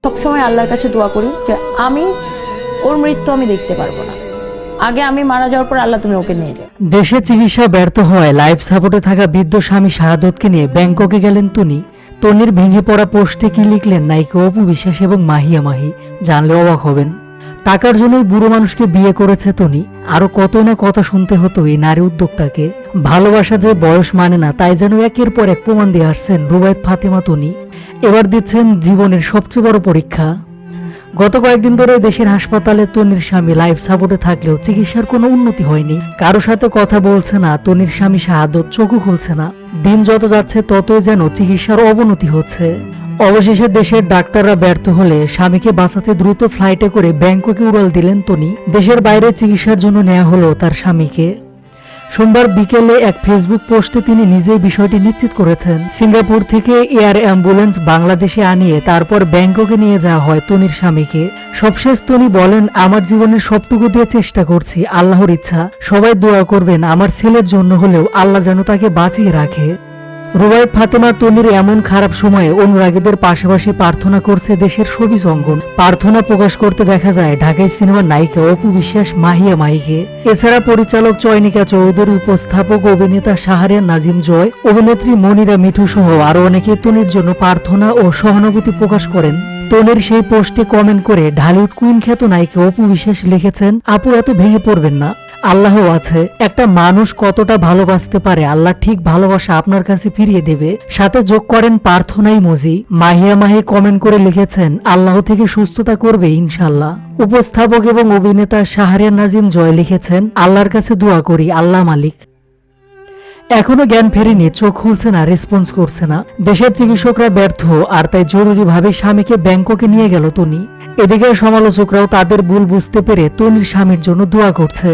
সবসময় আল্লাহর কাছে দোয়া করি যে আমি ওর মৃত্যু আমি দেখতে পারবো না, আগে আমি মারা যাওয়ার পর আল্লাহ তুমি ওকে নিয়ে যাও। দেশে চিকিৎসা ব্যর্থ হওয়ায় লাইফ সাপোর্টে থাকা বৃদ্ধ স্বামী শাহাদতকে নিয়ে ব্যাংককে গেলেন তনি। তনির ভেঙে পড়া পোস্টে কি লিখলেন নায়িকা অপু বিশ্বাস এবং মাহিয়া মাহি, জানলে অবাক হবেন। টাকার জন্যই বুড়ো মানুষকে বিয়ে করেছে তনি। আরো কতই না কথা শুনতে হতো এই নারী উদ্যোক্তাকে। ভালোবাসা যে বয়স মানে না তাই যেন একের পর এক প্রমাণ দিয়ে আসছেন রুবায়েত ফাতেমা তনি। এবার দিচ্ছেন জীবনের সবচেয়ে বড় পরীক্ষা। গত কয়েকদিন ধরে দেশের হাসপাতালে তনির স্বামী লাইফ সাপোর্টে থাকলেও চিকিৎসার কোনো উন্নতি হয়নি। কারো সাথে কথা বলছে না তনির স্বামী শাহাদত, চোখও খুলছে না। দিন যত যাচ্ছে ততই যেন চিকিৎসার অবনতি হচ্ছে। অবশেষে দেশের ডাক্তাররা ব্যর্থ হলে স্বামীকে বাঁচাতে দ্রুত ফ্লাইটে করে ব্যাংককে উড়াল দিলেন তনি। দেশের বাইরে চিকিৎসার জন্য নেওয়া হলো তার স্বামীকে। সোমবার বিকেলে এক ফেসবুক পোস্টে তিনি নিজেই বিষয়টি নিশ্চিত করেছেন। সিঙ্গাপুর থেকে এয়ার অ্যাম্বুলেন্স বাংলাদেশে আনিয়ে তারপর ব্যাংককে নিয়ে যাওয়া হয় তনির স্বামীকে। সবশেষ তনি বলেন, আমার জীবনের সবটুকু দিয়ে চেষ্টা করছি, আল্লাহর ইচ্ছা। সবাই দোয়া করবেন আমার ছেলের জন্য হলেও আল্লাহ যেন তাকে বাঁচিয়ে রাখে। রুবায়েত ফাতেমা তনির এমন খারাপ সময়ে অনুরাগীদের পাশাপাশি প্রার্থনা করছে দেশের শোবিজ অঙ্গন। প্রার্থনা প্রকাশ করতে দেখা যায় ঢাকায় সিনেমার নায়িকা অপু বিশ্বাস, মাহিয়া মাহিকে। এছাড়া পরিচালক চয়নিকা চৌধুরী, উপস্থাপক অভিনেতা শাহরিয়ার নাজিম জয়, অভিনেত্রী মনিরা মিঠু সহ আরো অনেকে তনির জন্য প্রার্থনা ও সহানুভূতি প্রকাশ করেন। তনির সেই পোস্টে কমেন্ট করে ঢালিউড কুইন খ্যাত নায়িকা অপু বিশ্বাস লিখেছেন, আপু এত ভেঙে পড়বেন না, আল্লাহ আছে। একটা মানুষ কতটা ভালোবাসতে পারে আল্লাহ ঠিক ভালোবাসা আপনার কাছে ফিরিয়ে দেবে। সাথে যোগ করেন প্রার্থনাই মজি। মাহিয়া মাহি কমেন্ট করে লিখেছেন, আল্লাহ থেকে সুস্থতা করবে ইনশাল্লাহ। উপস্থাপক এবং অভিনেতা শাহরিয়ার নাজিম জয় লিখেছেন, আল্লাহর কাছে দোয়া করি, আল্লাহ মালিক। এখনো জ্ঞান ফেরেনি, চোখ খুলছে না, রেসপন্স করছে না। দেশের চিকিৎসকরা ব্যর্থ, আর তাই জরুরিভাবে স্বামীকে ব্যাংককে নিয়ে গেল তনি। এদিকে সমালোচকরাও তাদের ভুল বুঝতে পেরে তনির স্বামীর জন্য দোয়া করছে।